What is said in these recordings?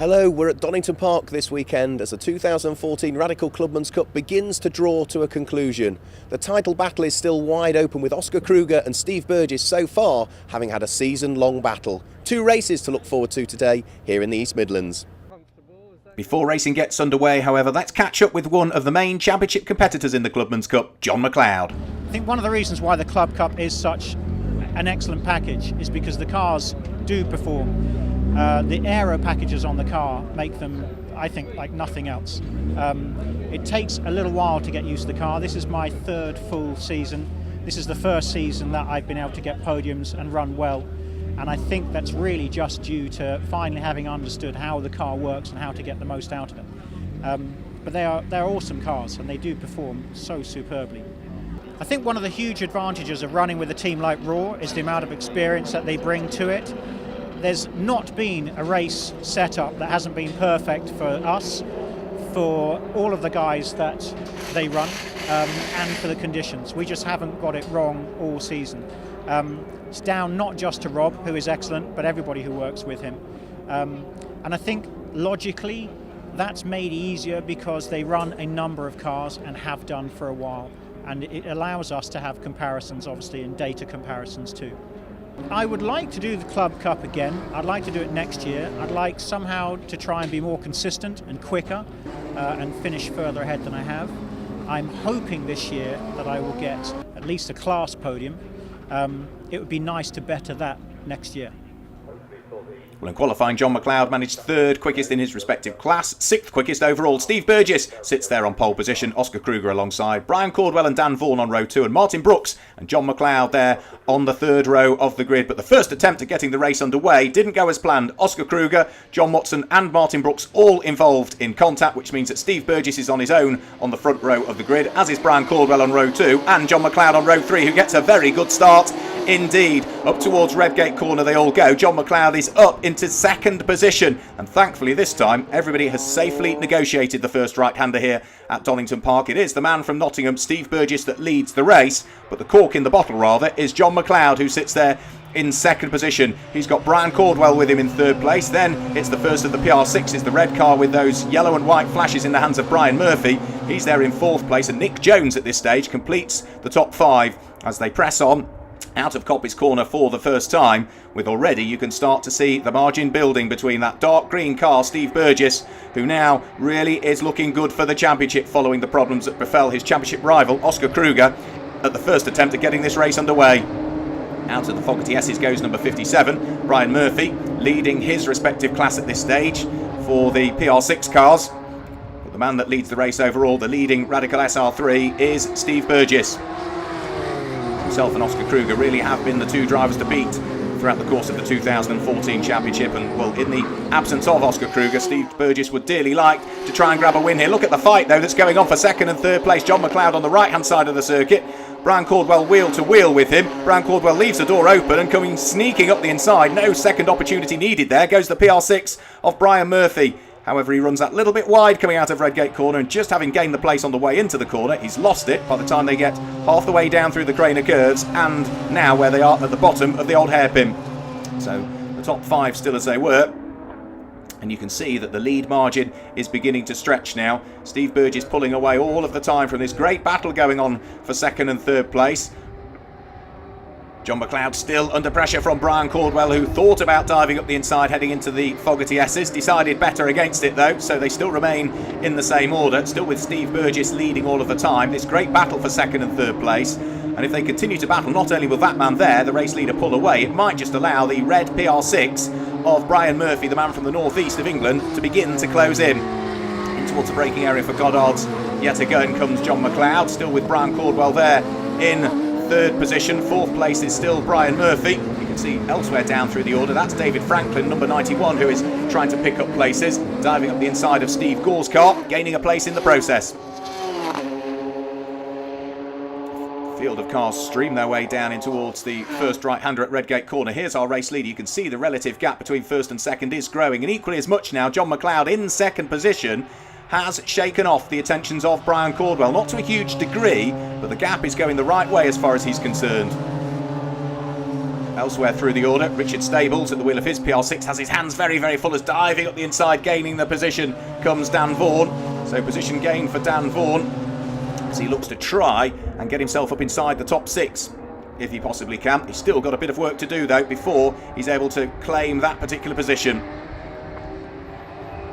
Hello, we're at Donington Park this weekend as the 2014 Radical Clubman's Cup begins to draw to a conclusion. The title battle is still wide open with Oscar Kruger and Steve Burgess so far having had a season-long battle. Two races to look forward to today here in the East Midlands. Before racing gets underway, however, let's catch up with one of the main championship competitors in the Clubman's Cup, John McLeod. I think one of the reasons why the Club Cup is such an excellent package is because the cars do perform. The aero packages on the car make them, I think, like nothing else. It takes a little while to get used to the car. This is my third full season. This is the first season that I've been able to get podiums and run well. And I think that's really just due to finally having understood how the car works and how to get the most out of it. But they're awesome cars and they do perform so superbly. I think one of the huge advantages of running with a team like Raw is the amount of experience that they bring to it. There's not been a race setup that hasn't been perfect for us, for all of the guys that they run, and for the conditions. We just haven't got it wrong all season. It's down not just to Rob, who is excellent, but everybody who works with him. And I think logically that's made easier because they run a number of cars and have done for a while. And it allows us to have comparisons, obviously, and data comparisons too. I would like to do the Club Cup again. I'd like to do it next year. I'd like somehow to try and be more consistent and quicker and finish further ahead than I have. I'm hoping this year that I will get at least a class podium. It would be nice to better that next year. Well, in qualifying, John McLeod managed third quickest in his respective class, sixth quickest overall. Steve Burgess sits there on pole position, Oscar Kruger alongside, Brian Caldwell and Dan Vaughan on row 2, and Martin Brooks and John McLeod there on the third row of the grid. But the first attempt at getting the race underway didn't go as planned. Oscar Kruger, John Watson and Martin Brooks all involved in contact, which means that Steve Burgess is on his own on the front row of the grid, as is Brian Caldwell on row 2 and John McLeod on row 3, who gets a very good start indeed. Up towards Redgate Corner they all go. John McLeod is up into second position, and thankfully this time everybody has safely negotiated the first right-hander here at Donington Park. It is the man from Nottingham, Steve Burgess, that leads the race, but the cork in the bottle rather is John McLeod, who sits there in second position. He's got Brian Caldwell with him in third place. Then it's the first of the PR6s, the red car with those yellow and white flashes in the hands of Brian Murphy. He's there in fourth place, and Nick Jones at this stage completes the top five as they press on out of Coppice Corner for the first time, with already you can start to see the margin building between that dark green car, Steve Burgess, who now really is looking good for the championship following the problems that befell his championship rival Oscar Kruger at the first attempt at getting this race underway. Out of the Fogarty S's goes number 57, Brian Murphy, leading his respective class at this stage for the PR6 cars. But the man that leads the race overall, the leading Radical SR3, is Steve Burgess. Himself and Oscar Kruger really have been the two drivers to beat throughout the course of the 2014 championship, and well, in the absence of Oscar Kruger, Steve Burgess would dearly like to try and grab a win here. Look at the fight though that's going on for second and third place. John McLeod on the right hand side of the circuit, Brian Caldwell wheel to wheel with him. Brian Caldwell leaves the door open and coming sneaking up the inside. No second opportunity needed there. Goes the PR6 of Brian Murphy. However, he runs that little bit wide coming out of Redgate Corner, and just having gained the place on the way into the corner, he's lost it by the time they get half the way down through the Craner curves, and now where they are at the bottom of the old hairpin. So the top five still as they were, and you can see that the lead margin is beginning to stretch now. Steve Burgess pulling away all of the time from this great battle going on for second and third place. John McLeod still under pressure from Brian Caldwell, who thought about diving up the inside heading into the Fogarty S's, decided better against it though, so they still remain in the same order, still with Steve Burgess leading all of the time. This great battle for second and third place, and if they continue to battle, not only will that man there, the race leader, pull away, it might just allow the red PR6 of Brian Murphy, the man from the northeast of England, to begin to close in towards the braking area for Goddard's. Yet again comes John McLeod, still with Brian Caldwell there in third position. Fourth place is still Brian Murphy. You can see elsewhere down through the order, that's David Franklin, number 91, who is trying to pick up places, diving up the inside of Steve Gore's car, gaining a place in the process. Field of cars stream their way down in towards the first right-hander at Redgate Corner. Here's our race leader. You can see the relative gap between first and second is growing, and equally as much now, John McLeod in second position has shaken off the attentions of Brian Caldwell. Not to a huge degree, but the gap is going the right way as far as he's concerned. Elsewhere through the order, Richard Stables at the wheel of his PR6 has his hands very, very full as diving up the inside, gaining the position comes Dan Vaughan. So position gain for Dan Vaughan as he looks to try and get himself up inside the top 6 if he possibly can. He's still got a bit of work to do though before he's able to claim that particular position.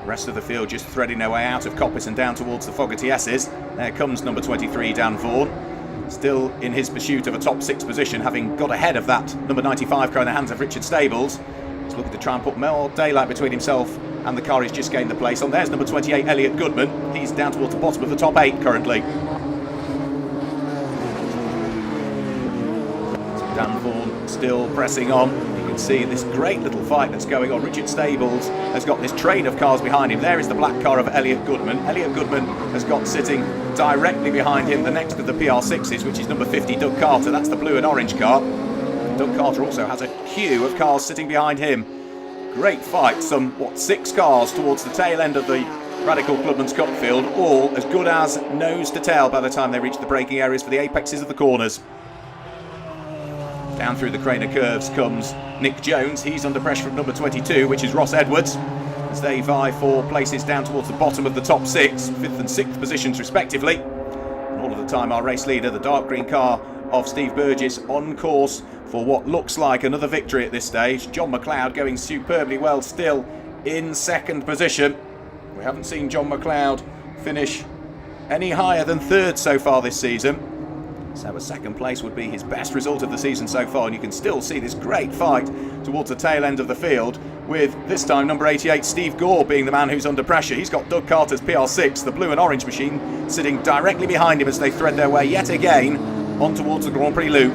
The rest of the field just threading their way out of Coppice and down towards the Fogarty S's. There comes number 23 Dan Vaughan, still in his pursuit of a top 6 position, having got ahead of that number 95 car in the hands of Richard Stables. He's looking to try and put more daylight between himself and the car he's just gained the place on. There's number 28 Elliot Goodman. He's down towards the bottom of the top 8 currently. So Dan Vaughan still pressing on. You can see this great little fight that's going on. Richard Stables has got this train of cars behind him. There is the black car of Elliot Goodman. Elliot Goodman has got sitting directly behind him the next of the PR6s, which is number 50 Doug Carter. That's the blue and orange car. Doug Carter also has a queue of cars sitting behind him. Great fight, some 6 cars towards the tail end of the Radical Clubman's Cup field, all as good as nose to tail by the time they reach the braking areas for the apexes of the corners. Down through the Craner curves comes Nick Jones. He's under pressure from number 22, which is Ross Edwards, as they vie for places down towards the bottom of the top 6, 5th and 6th positions respectively. And all of the time our race leader, the dark green car of Steve Burgess, on course for what looks like another victory at this stage. John McLeod going superbly well, still in 2nd position. We haven't seen John McLeod finish any higher than 3rd so far this season. So a 2nd place would be his best result of the season so far, and you can still see this great fight towards the tail end of the field, with this time number 88 Steve Gore being the man who's under pressure. He's got Doug Carter's PR6, the blue and orange machine, sitting directly behind him as they thread their way yet again on towards the Grand Prix loop.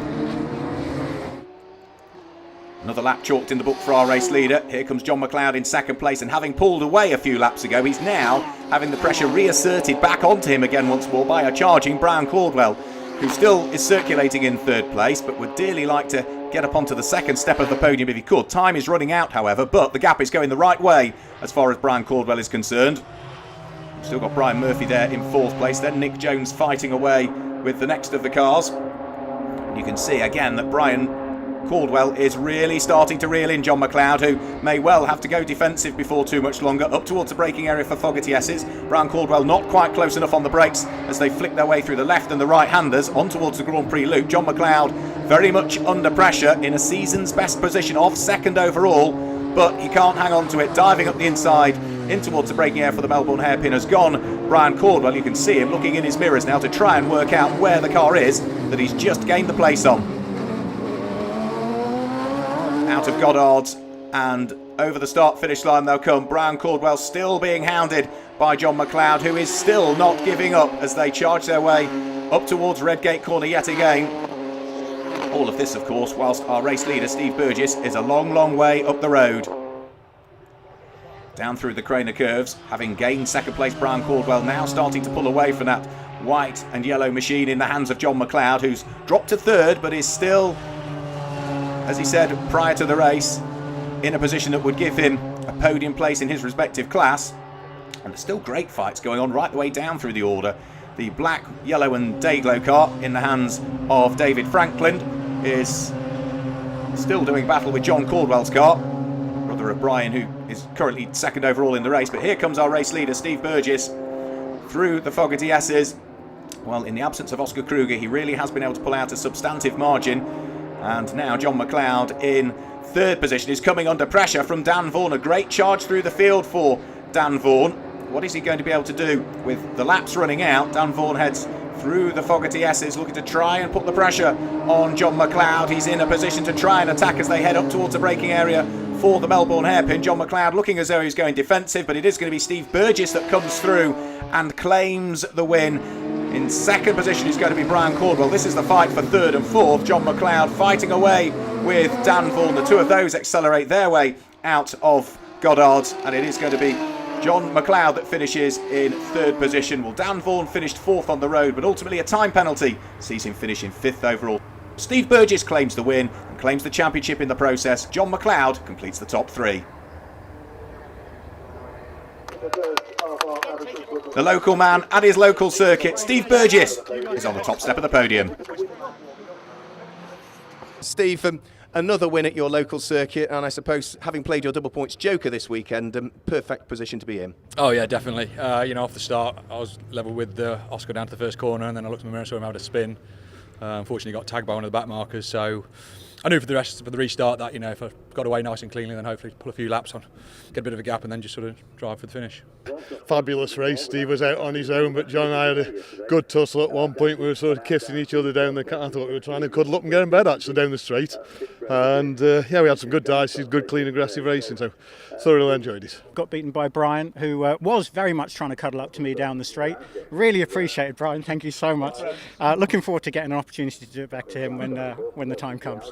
Another lap chalked in the book for our race leader. Here comes John McLeod in 2nd place, and having pulled away a few laps ago, he's now having the pressure reasserted back onto him again once more by a charging Brian Caldwell, who still is circulating in 3rd place, but would dearly like to get up onto the 2nd step of the podium if he could. Time is running out, however, but the gap is going the right way as far as Brian Caldwell is concerned. We've still got Brian Murphy there in 4th place, then Nick Jones fighting away with the next of the cars. And you can see again that Brian Caldwell is really starting to reel in John McLeod, who may well have to go defensive before too much longer. Up towards the braking area for Fogarty S's. Brian Caldwell not quite close enough on the brakes as they flick their way through the left and the right-handers on towards the Grand Prix loop. John McLeod very much under pressure in a season's best position of 2nd overall, but he can't hang on to it. Diving up the inside in towards the braking area for the Melbourne hairpin has gone Brian Caldwell. You can see him looking in his mirrors now to try and work out where the car is that he's just gained the place on. Out of Goddard's and over the start-finish line they'll come. Brian Caldwell still being hounded by John McLeod, who is still not giving up as they charge their way up towards Redgate Corner yet again. All of this, of course, whilst our race leader, Steve Burgess, is a long, long way up the road. Down through the Craner curves, having gained 2nd place, Brian Caldwell now starting to pull away from that white and yellow machine in the hands of John McLeod, who's dropped to 3rd, but is still, as he said prior to the race, in a position that would give him a podium place in his respective class. And there's still great fights going on right the way down through the order. The black, yellow and Dayglow car in the hands of David Franklin is still doing battle with John Caldwell's car, brother of Brian, who is currently 2nd overall in the race. But here comes our race leader, Steve Burgess, through the Fogarty S's. Well, in the absence of Oscar Kruger, he really has been able to pull out a substantive margin. And now John McLeod in 3rd position is coming under pressure from Dan Vaughan. A great charge through the field for Dan Vaughan. What is he going to be able to do with the laps running out? Dan Vaughan heads through the Fogarty S's, looking to try and put the pressure on John McLeod. He's in a position to try and attack as they head up towards the braking area for the Melbourne hairpin. John McLeod looking as though he's going defensive, but it is going to be Steve Burgess that comes through and claims the win. In 2nd position is going to be Brian Caldwell. This is the fight for 3rd and 4th. John McLeod fighting away with Dan Vaughan. The two of those accelerate their way out of Goddard's, and it is going to be John McLeod that finishes in 3rd position. Well, Dan Vaughan finished 4th on the road, but ultimately a time penalty sees him finish in 5th overall. Steve Burgess claims the win and claims the championship in the process. John McLeod completes the top 3. The local man at his local circuit, Steve Burgess, is on the top step of the podium. Steve, Another win at your local circuit, and I suppose having played your double points joker this weekend, perfect position to be in. Oh yeah, definitely. Off the start, I was level with Oscar down to the first corner, and then I looked in the mirror and saw him have a spin. Unfortunately, got tagged by one of the back markers, so I knew for the restart that if I got away nice and cleanly, then hopefully pull a few laps on, get a bit of a gap, and then just sort of drive for the finish. Fabulous race. Steve was out on his own, but John and I had a good tussle at one point. We were sort of kissing each other down the car. I thought we were trying to cuddle up and get in bed actually down the straight. And we had some good dices, good clean aggressive racing, so thoroughly enjoyed it. Got beaten by Brian, who was very much trying to cuddle up to me down the straight. Really appreciated, Brian, thank you so much. Looking forward to getting an opportunity to do it back to him when the time comes.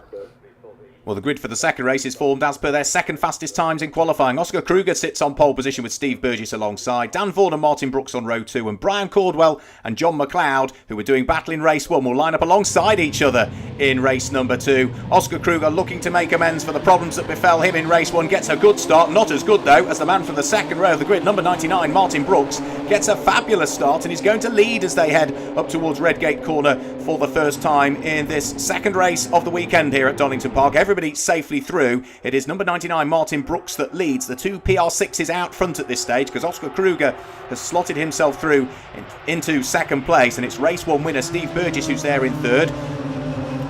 Well, the grid for the second race is formed as per their second fastest times in qualifying. Oscar Kruger sits on pole position with Steve Burgess alongside. Dan Vaughan and Martin Brooks on row 2, and Brian Caldwell and John McLeod, who were doing battle in race 1, will line up alongside each other in race number 2. Oscar Kruger looking to make amends for the problems that befell him in race 1. Gets a good start, not as good though as the man from the second row of the grid, number 99, Martin Brooks, gets a fabulous start and is going to lead as they head up towards Redgate Corner for the first time in this second race of the weekend here at Donington Park. Everybody safely through. It is number 99 Martin Brooks that leads. The two PR6s out front at this stage because Oscar Kruger has slotted himself through into second place, and it's race 1 winner Steve Burgess who's there in third.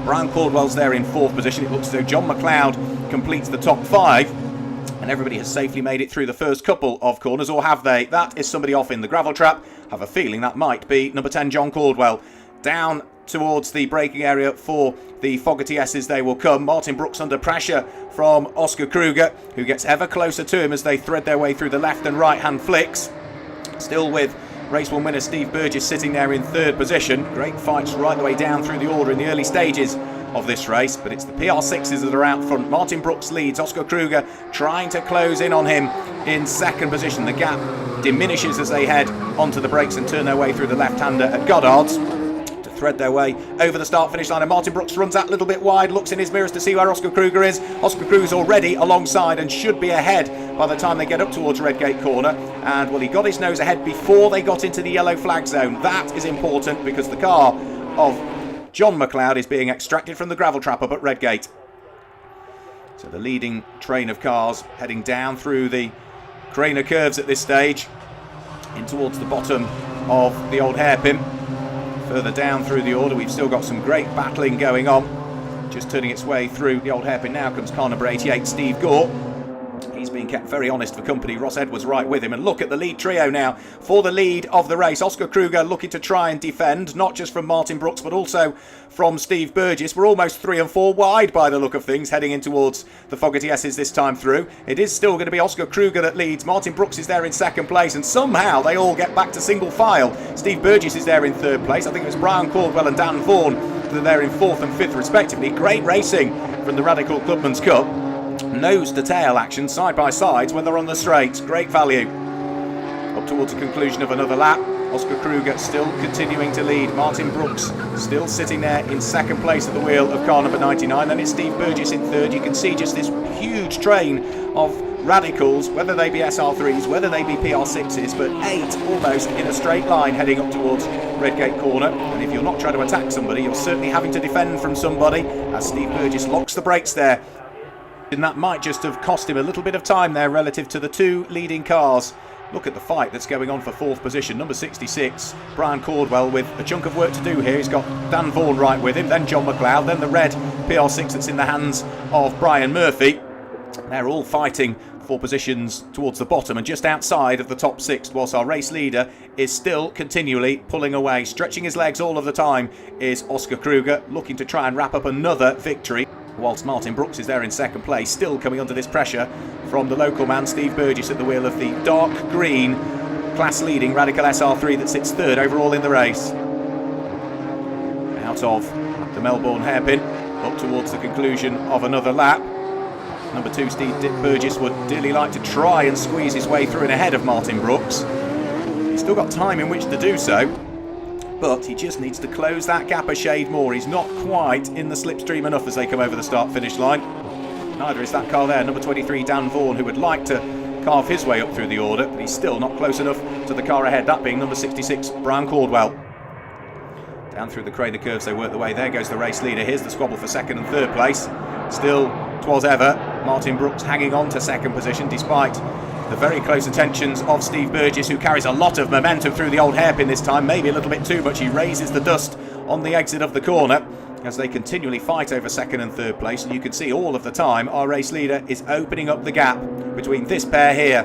Brian Caldwell's there in fourth position. It looks as though John McLeod completes the top 5, and everybody has safely made it through the first couple of corners, or have they? That is somebody off in the gravel trap. Have a feeling that might be number 10 John Caldwell. Down towards the braking area for the Fogarty S's they will come. Martin Brooks under pressure from Oscar Kruger, who gets ever closer to him as they thread their way through the left and right hand flicks. Still with race 1 winner Steve Burgess sitting there in third position. Great fights right the way down through the order in the early stages of this race, but it's the PR6s that are out front. Martin Brooks leads. Oscar Kruger trying to close in on him in second position. The gap diminishes as they head onto the brakes and turn their way through the left-hander at Goddard's to thread their way over the start-finish line. And Martin Brooks runs out a little bit wide, looks in his mirrors to see where Oscar Kruger is. Oscar Kruger's already alongside and should be ahead by the time they get up towards Redgate Corner. And well, he got his nose ahead before they got into the yellow flag zone. That is important because the car of John McLeod is being extracted from the gravel trap up at Redgate. So the leading train of cars heading down through the Craner curves at this stage in towards the bottom of the old hairpin. Further down through the order, we've still got some great battling going on. Just turning its way through the old hairpin now comes car number 88, Steve Gore. He's being kept very honest for company. Ross Edwards right with him. And look at the lead trio now for the lead of the race. Oscar Kruger looking to try and defend, not just from Martin Brooks, but also from Steve Burgess. We're almost 3 and 4 wide by the look of things, heading in towards the Fogarty S's this time through. It is still going to be Oscar Kruger that leads. Martin Brooks is there in second place, and somehow they all get back to single file. Steve Burgess is there in third place. I think it was Brian Caldwell and Dan Vaughan that are there in fourth and fifth respectively. Great racing from the Radical Clubman's Cup. Nose to tail action, side by sides when they're on the straights. Great value. Up towards the conclusion of another lap. Oscar Kruger still continuing to lead. Martin Brooks still sitting there in second place at the wheel of car number 99. Then it's Steve Burgess in third. You can see just this huge train of radicals, whether they be SR3s, whether they be PR6s, but 8 almost in a straight line heading up towards Redgate Corner. And if you're not trying to attack somebody, you're certainly having to defend from somebody as Steve Burgess locks the brakes there. And that might just have cost him a little bit of time there relative to the two leading cars. Look at the fight that's going on for fourth position. Number 66, Brian Caldwell, with a chunk of work to do here. He's got Dan Vaughan right with him, then John McLeod, then the red PR6 that's in the hands of Brian Murphy. They're all fighting for positions towards the bottom and just outside of the top 6, whilst our race leader is still continually pulling away. Stretching his legs all of the time is Oscar Kruger, looking to try and wrap up another victory. Whilst Martin Brooks is there in second place, still coming under this pressure from the local man Steve Burgess at the wheel of the dark green class leading Radical SR3 that sits third overall in the race. Out of the Melbourne hairpin, up towards the conclusion of another lap. Number 2 Steve Burgess would dearly like to try and squeeze his way through and ahead of Martin Brooks. He's still got time in which to do so, but he just needs to close that gap a shade more. He's not quite in the slipstream enough as they come over the start-finish line. Neither is that car there, number 23 Dan Vaughan, who would like to carve his way up through the order, but he's still not close enough to the car ahead, that being number 66 Brian Caldwell. Down through the Craner curves they work the way. There goes the race leader. Here's the squabble for second and third place. Still, 'twas ever Martin Brooks hanging on to second position despite the very close attentions of Steve Burgess, who carries a lot of momentum through the old hairpin this time, maybe a little bit too much. He raises the dust on the exit of the corner as they continually fight over second and third place, and you can see all of the time our race leader is opening up the gap between this pair here,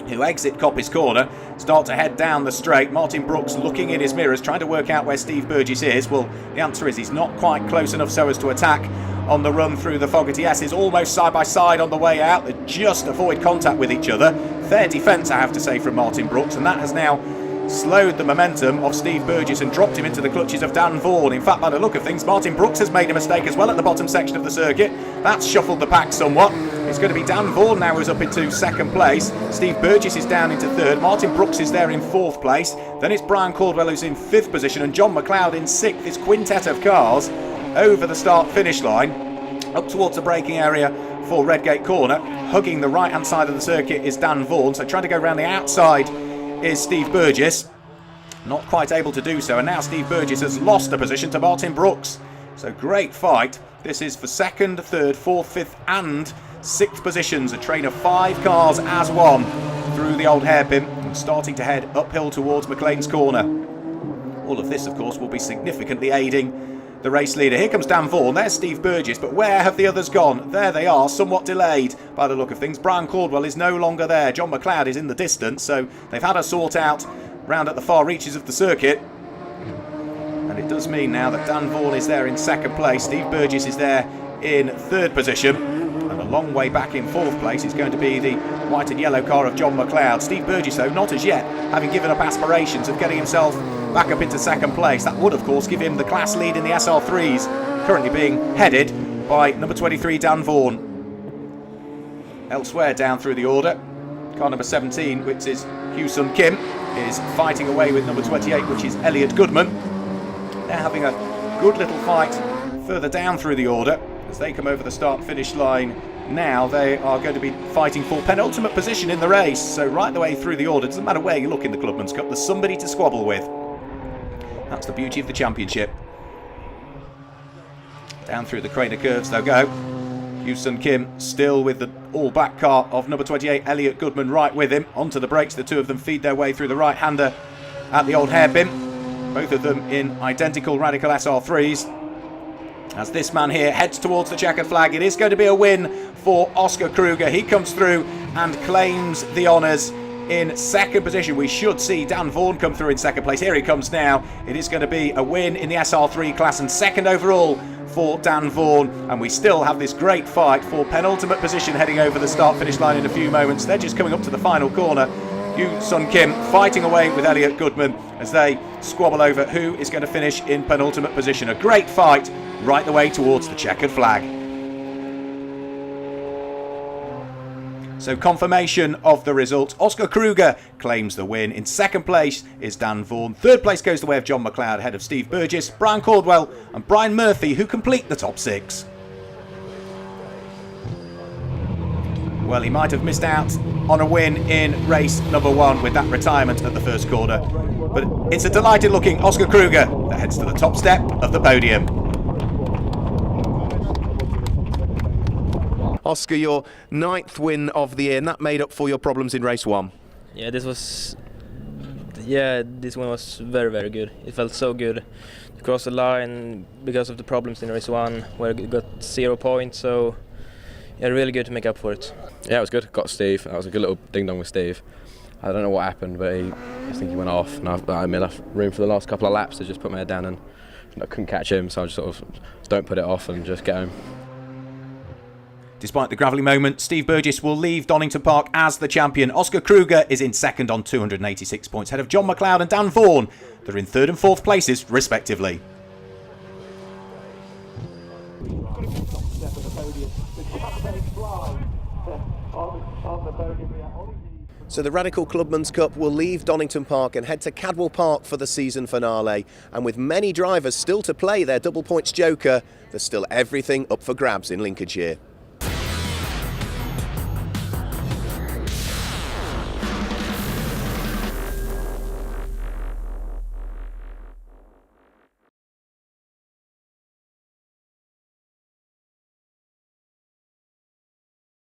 who exit Coppice Corner, start to head down the straight. Martin Brooks looking in his mirrors, trying to work out where Steve Burgess is. Well, the answer is he's not quite close enough so as to attack on the run through the Fogarty S's. Almost side by side on the way out. They just avoid contact with each other. Fair defence, I have to say, from Martin Brooks, and that has now slowed the momentum of Steve Burgess and dropped him into the clutches of Dan Vaughan. In fact, by the look of things, Martin Brooks has made a mistake as well at the bottom section of the circuit. That's shuffled the pack somewhat. It's going to be Dan Vaughan now who's up into second place. Steve Burgess is down into third. Martin Brooks is there in fourth place. Then it's Brian Caldwell who's in fifth position, and John McLeod in sixth. This quintet of cars over the start-finish line, up towards the braking area for Redgate Corner. Hugging the right-hand side of the circuit is Dan Vaughan, so trying to go around the outside is Steve Burgess. Not quite able to do so, and now Steve Burgess has lost a position to Martin Brooks. So great fight. This is for second, third, fourth, fifth and sixth positions. A train of 5 cars as one through the old hairpin and starting to head uphill towards McLean's Corner. All of this, of course, will be significantly aiding the race leader. Here comes Dan Vaughan, there's Steve Burgess, but where have the others gone? There they are, somewhat delayed by the look of things. Brian Caldwell is no longer there. John McLeod is in the distance, so they've had a sort out round at the far reaches of the circuit. And it does mean now that Dan Vaughan is there in second place. Steve Burgess is there in third position. And a long way back in fourth place is going to be the white and yellow car of John McLeod. Steve Burgess, though, not as yet, having given up aspirations of getting himself back up into second place. That would, of course, give him the class lead in the SR3s, currently being headed by number 23, Dan Vaughan. Elsewhere down through the order, car number 17, which is Hugh Sun Kim, is fighting away with number 28, which is Elliot Goodman. They're having a good little fight further down through the order as they come over the start-finish line. Now they are going to be fighting for penultimate position in the race. So right the way through the order, doesn't matter where you look in the Clubman's Cup, there's somebody to squabble with. That's the beauty of the championship. Down through the Craner curves they'll go. Hugh Sun Kim still with the all-back car of number 28, Elliot Goodman, right with him. Onto the brakes, the two of them feed their way through the right-hander at the old hairpin. Both of them in identical Radical SR3s. As this man here heads towards the checkered flag, it is going to be a win for Oscar Kruger. He comes through and claims the honours in second position. We should see Dan Vaughan come through in second place. Here he comes now. It is going to be a win in the SR3 class and second overall for Dan Vaughan, and we still have this great fight for penultimate position heading over the start-finish line in a few moments. They're just coming up to the final corner. Hugh Sun Kim fighting away with Elliot Goodman as they squabble over who is going to finish in penultimate position. A great fight right the way towards the checkered flag. So confirmation of the results. Oscar Kruger claims the win. In second place is Dan Vaughan. Third place goes the way of John McLeod ahead of Steve Burgess, Brian Caldwell and Brian Murphy, who complete the top 6. Well, he might have missed out on a win in race number 1 with that retirement at the first corner. But it's a delighted looking Oscar Kruger that heads to the top step of the podium. Oscar, your 9th win of the year, and that made up for your problems in race 1. Yeah, this one was very, very good. It felt so good to cross the line because of the problems in race 1 where I got 0 points, so yeah, really good to make up for it. Yeah, it was good. Got Steve. That was a good little ding-dong with Steve. I don't know what happened, but I think he went off, and I made enough room for the last couple of laps to just put my head down, and I couldn't catch him, so I just sort of don't put it off and just get home. Despite the gravelly moment, Steve Burgess will leave Donington Park as the champion. Oscar Kruger is in second on 286 points, ahead of John McLeod and Dan Vaughan. They're in third and fourth places, respectively. So the Radical Clubman's Cup will leave Donington Park and head to Cadwell Park for the season finale. And with many drivers still to play their double points joker, there's still everything up for grabs in Lincolnshire.